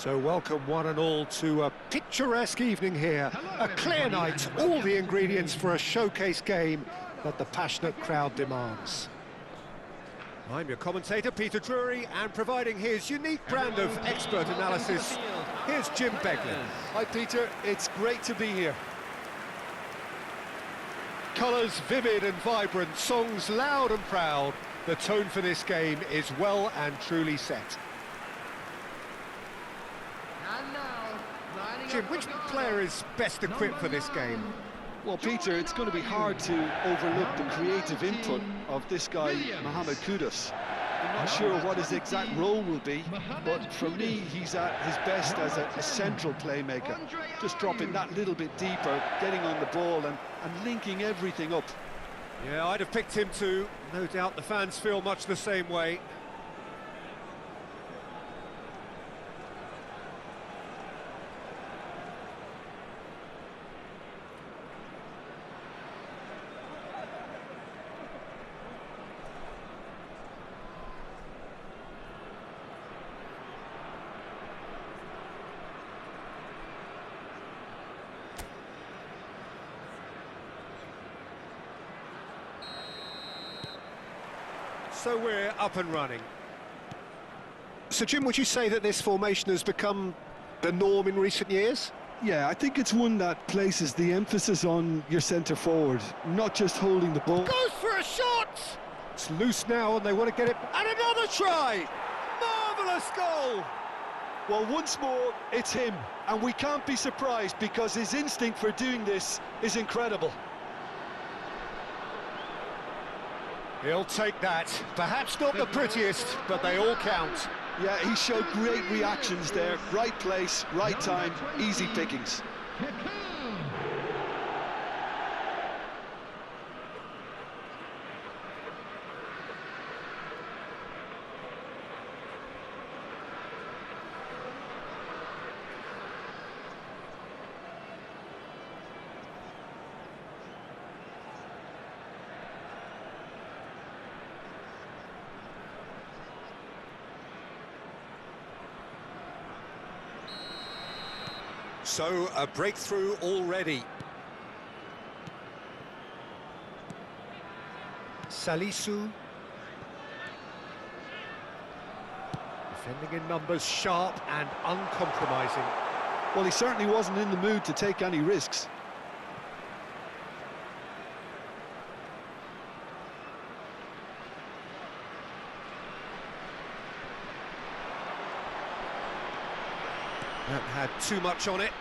So welcome one and all to a picturesque evening here. A clear night, all the ingredients for a showcase game that the passionate crowd demands. I'm your commentator, Peter Drury, and providing his unique brand of expert analysis, here's Jim Beglin. Hi Peter, it's great to be here. Colours vivid and vibrant, songs loud and proud. The tone for this game is well and truly set. Jim, which player is best equipped for this game? Well, Peter, it's going to be hard to overlook the creative input of this guy, Mohamed Kudus. I'm not sure what his exact role will be, but for me, he's at his best as a central playmaker. Just dropping that little bit deeper, getting on the ball and linking everything up. Yeah, I'd have picked him too. No doubt the fans feel much the same way. So we're up and running. So Jim, would you say that this formation has become the norm in recent years? Yeah, I think it's one that places the emphasis on your centre forward, not just holding the ball. Goes for a shot! It's loose now and they want to get it. And another try! Marvellous goal! Well, once more, it's him. And we can't be surprised because his instinct for doing this is incredible. He'll take that. Perhaps not the prettiest, but they all count. Yeah, he showed great reactions there. Right place, right time, easy pickings. So, a breakthrough already. Salisu. Defending in numbers, sharp and uncompromising. Well, he certainly wasn't in the mood to take any risks. That had too much on it.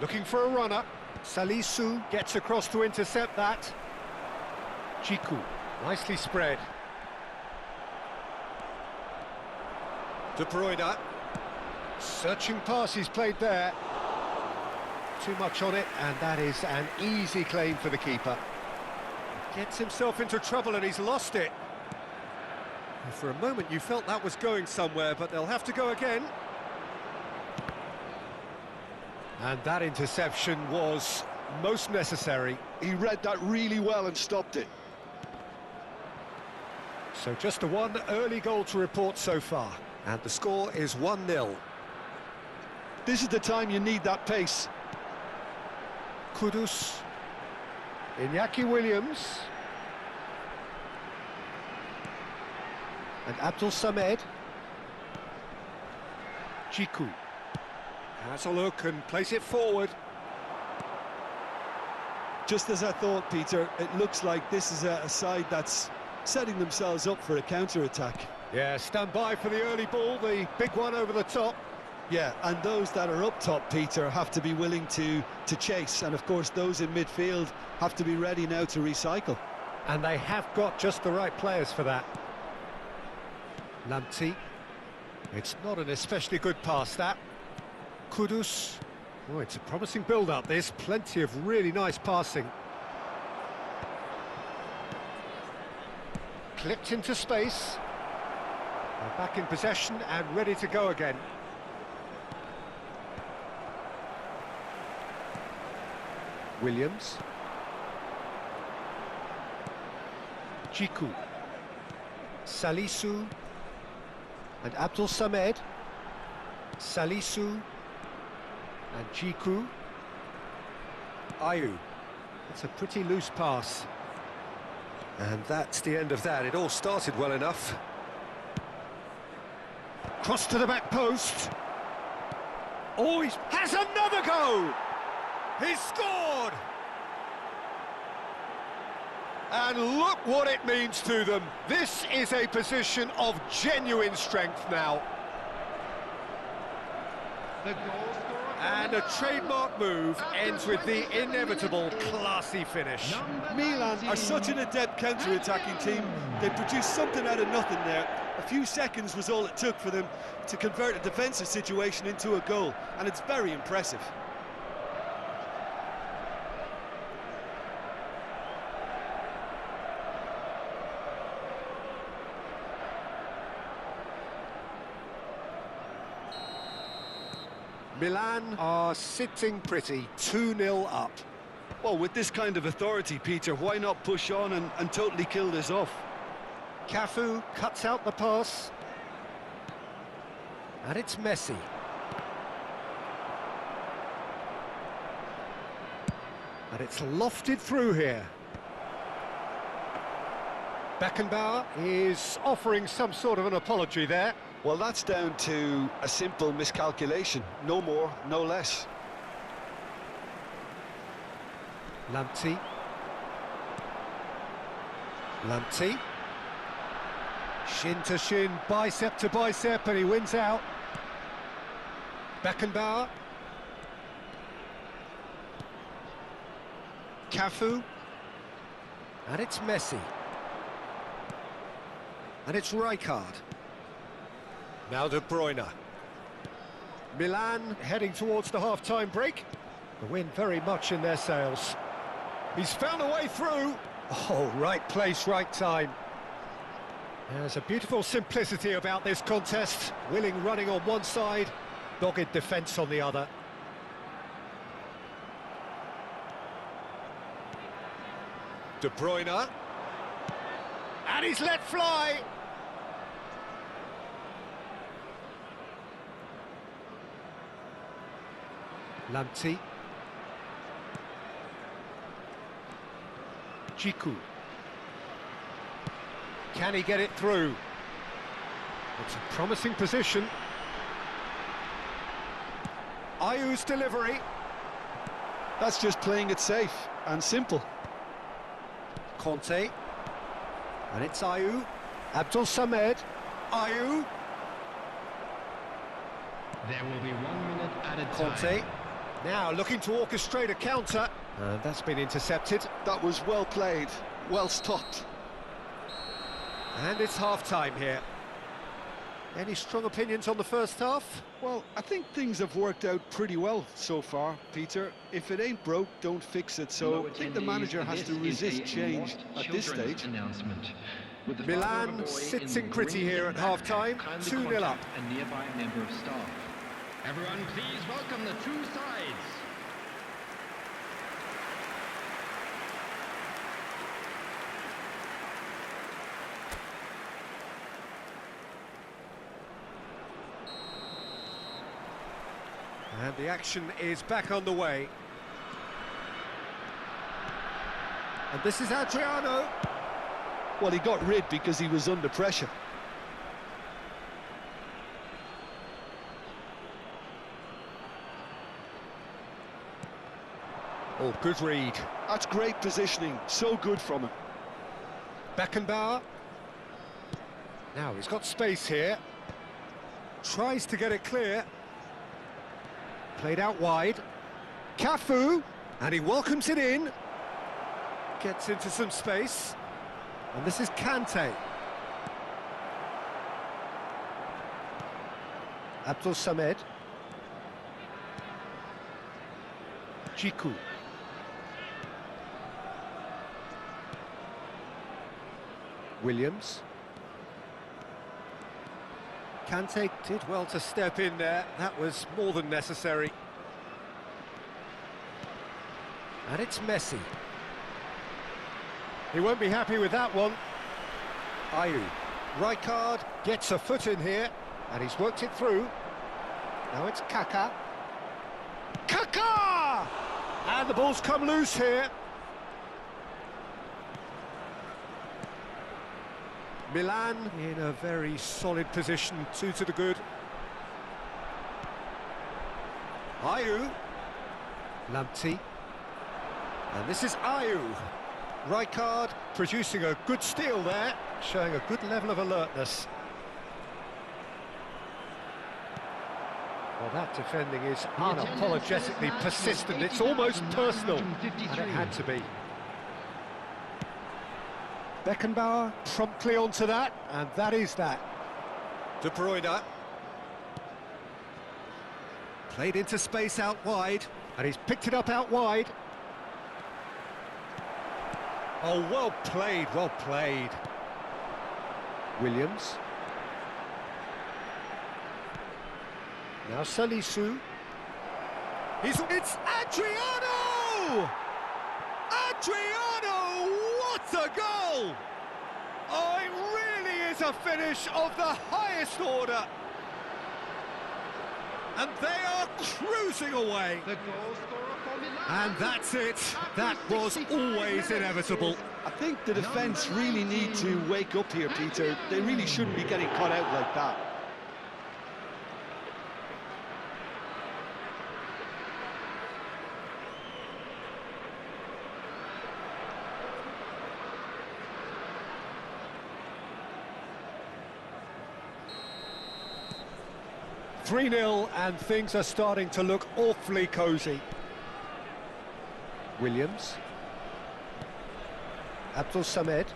Looking for a runner. Salisu gets across to intercept that. Chiku, nicely spread. De Bruyne. Searching pass he's played there. Too much on it, and that is an easy claim for the keeper. Gets himself into trouble and he's lost it. For a moment you felt that was going somewhere, but they'll have to go again. And that interception was most necessary. He read that really well and stopped it. So just the one early goal to report so far, and the score is 1-0. This is the time you need that pace. Kudus, Iñaki Williams, and Abdul Samed. Chiku has a look and plays it forward. Just as I thought, Peter, it looks like this is a side that's setting themselves up for a counter-attack. Yeah, stand by for the early ball, the big one over the top. Yeah, and those that are up top, Peter, have to be willing to chase. And, of course, those in midfield have to be ready now to recycle. And they have got just the right players for that. Lamptey. It's not an especially good pass, that. Kudus. Oh, it's a promising build-up, this. Plenty of really nice passing. Clipped into space. They're back in possession and ready to go again. Williams. Jiku. Salisu. And Abdul Samed. Salisu. And Jiku. Ayew. It's a pretty loose pass. And that's the end of that. It all started well enough. Cross to the back post. Oh, he has another go! He's scored! And look what it means to them. This is a position of genuine strength now. And a trademark move ends with the inevitable classy finish. Milan are such an adept counter-attacking team. They produced something out of nothing there. A few seconds was all it took for them to convert a defensive situation into a goal, and it's very impressive. Milan are sitting pretty, 2-0 up. Well, with this kind of authority, Peter, why not push on and totally kill this off? Cafu cuts out the pass. And it's Messi. And it's lofted through here. Beckenbauer is offering some sort of an apology there. Well, that's down to a simple miscalculation. No more, no less. Lamptey. Lamptey. Shin to shin, bicep to bicep, and he wins out. Beckenbauer. Cafu. And it's Messi. And it's Rijkaard. Now De Bruyne. Milan heading towards the half-time break. The wind very much in their sails. He's found a way through. Oh, right place, right time. There's a beautiful simplicity about this contest. Willing running on one side, dogged defence on the other. De Bruyne. And he's let fly. Lamptey. Jiku. Can he get it through? It's a promising position. Ayew's delivery. That's just playing it safe and simple. Conte. And it's Ayew. Abdul Samed. Ayew. There will be 1 minute at a Conte. time. Now looking to orchestrate a counter. That's been intercepted. That was well played, well stopped. And it's half-time here. Any strong opinions on the first half? Well, I think things have worked out pretty well so far, Peter. If it ain't broke, don't fix it. So I think the manager has to resist change at this stage. Milan sitting pretty here at half-time, 2-0 up. A nearby member of staff. Everyone, please welcome the two sides. And the action is back on the way. And this is Adriano. Well, he got rid because he was under pressure. Oh, good read. That's great positioning, so good from him. Beckenbauer. Now he's got space here. Tries to get it clear. Played out wide. Cafu. And he welcomes it in. Gets into some space. And this is Kante. Abdul Samed. Jiku. Williams. Kante did well to step in there. That was more than necessary. And it's Messi. He won't be happy with that one. Ayew. Rijkaard gets a foot in here, and he's worked it through. Now it's Kaka. Kaka! And the ball's come loose here. Milan in a very solid position, 2 to the good. Ayew. Lamptey. And this is Ayew. Rijkaard producing a good steal there, showing a good level of alertness. Well, that defending is unapologetically persistent. It's almost personal, and it had to be. Beckenbauer promptly onto that, and that is that. De Bruyne. Played into space out wide, and he's picked it up out wide. Oh, well played, well played. Williams. Now Salisu. It's Adriano! Adriano! What a goal! Oh, it really is a finish of the highest order. And they are cruising away. The goal scorer for Milan. And that's it. That was always inevitable. I think the defence really need to wake up here, Peter. They really shouldn't be getting caught out like that. "3-0, and things are starting to look awfully cosy. Williams. Abdul Samed.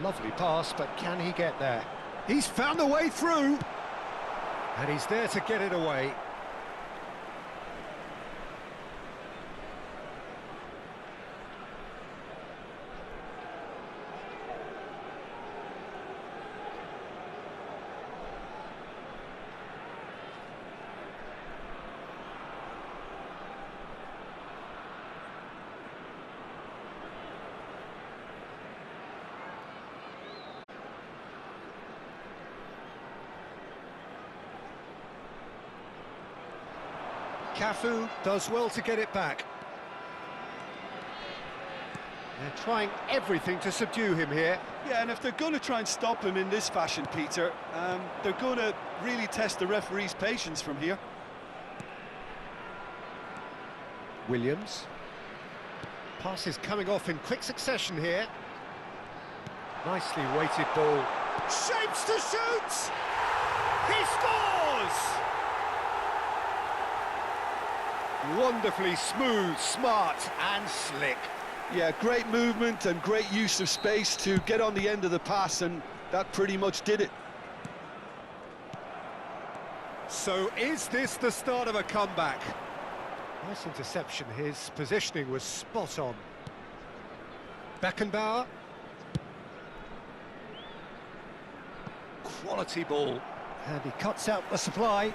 Lovely pass, but can he get there? He's found a way through, and he's there to get it away. Cafu does well to get it back. They're trying everything to subdue him here. Yeah, and if they're going to try and stop him in this fashion, Peter, they're going to really test the referee's patience from here. Williams. Passes coming off in quick succession here. Nicely weighted ball. Shapes to shoot! He scores! Wonderfully smooth, smart and slick. Yeah, great movement and great use of space to get on the end of the pass, and that pretty much did it. So is this the start of a comeback? Nice interception, his positioning was spot on. Beckenbauer. Quality ball. And he cuts out the supply.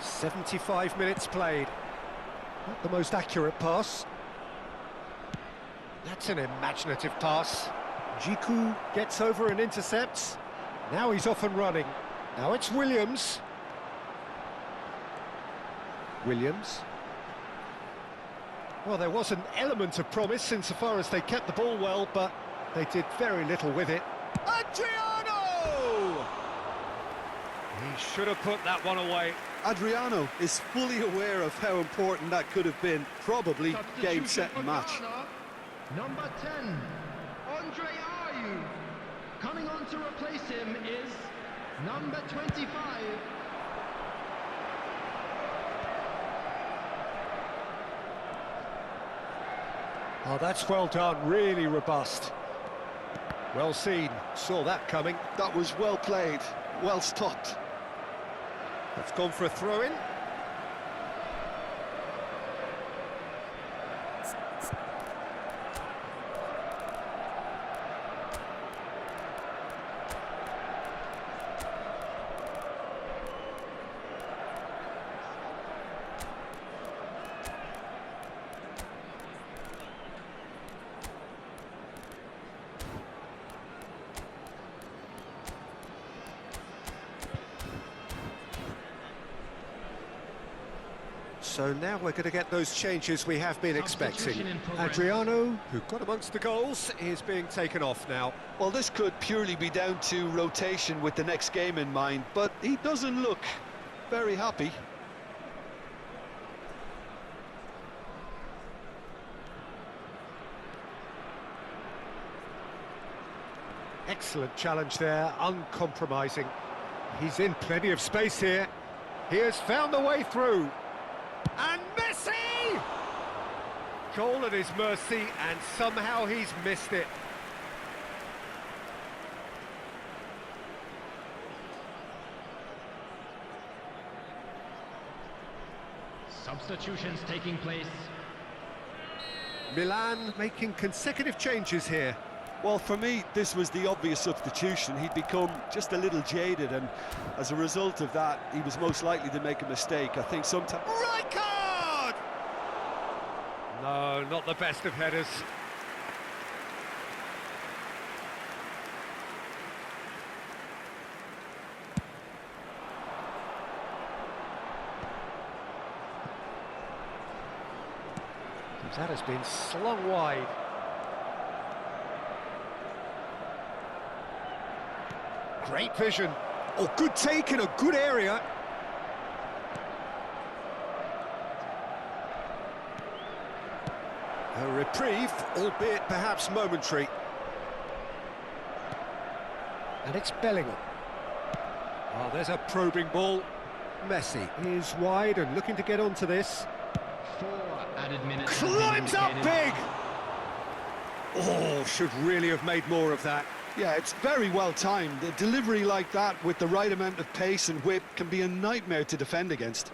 75 minutes played. Not the most accurate pass. That's an imaginative pass. Jiku gets over and intercepts. Now he's off and running. Now it's Williams. Williams. Well, there was an element of promise insofar as they kept the ball well, but they did very little with it. Adriano! He should have put that one away. Adriano is fully aware of how important that could have been. Probably game, set and match. Number 10, Andre Ayew. Coming on to replace him is number 25. Oh, that's well done, really robust. Well seen, saw that coming. That was well played, well stopped. That's gone for a throw-in. So now we're going to get those changes we have been expecting. Substitution in progress. Adriano, who got amongst the goals, is being taken off now. Well, this could purely be down to rotation with the next game in mind, but he doesn't look very happy. Excellent challenge there, uncompromising. He's in plenty of space here. He has found the way through. And Messi! Goal at his mercy, and somehow he's missed it. Substitutions taking place. Milan making consecutive changes here. Well, for me, this was the obvious substitution. He'd become just a little jaded, and as a result of that, he was most likely to make a mistake. I think sometimes... Right card! No, not the best of headers. That has been slung wide. Great vision. Oh, good take in a good area. A reprieve, albeit perhaps momentary. And it's Bellingham. Oh, there's a probing ball. Messi is wide and looking to get onto this. 4 added minutes. Climbs up big! Oh, should really have made more of that. Yeah, it's very well timed. A delivery like that with the right amount of pace and whip can be a nightmare to defend against.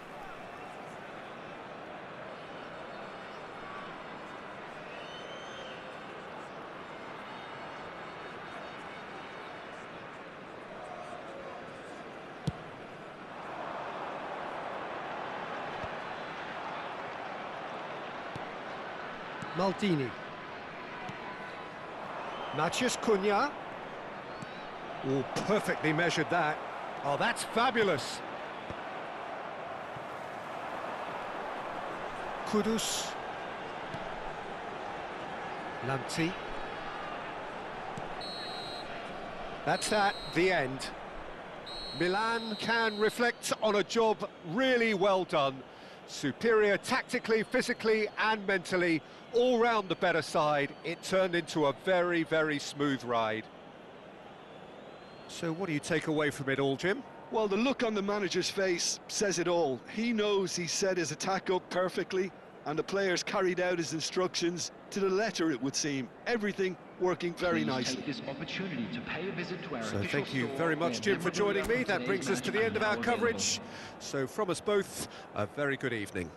Maldini. Matheus Cunha. Oh, perfectly measured that. Oh, that's fabulous. Kudus. Lamptey. That's that, the end. Milan can reflect on a job really well done. Superior tactically, physically and mentally, all round the better side. It turned into a very, very smooth ride. So what do you take away from it all, Jim? Well, the look on the manager's face says it all. He knows he set his attack up perfectly, and the players carried out his instructions to the letter, it would seem. Everything working very nicely. Take this opportunity to pay a visit to our So official thank you store very much, where Jim, for memorabilia joining me. from That today's brings us to match the end of are our now available. coverage. So from us both, a very good evening.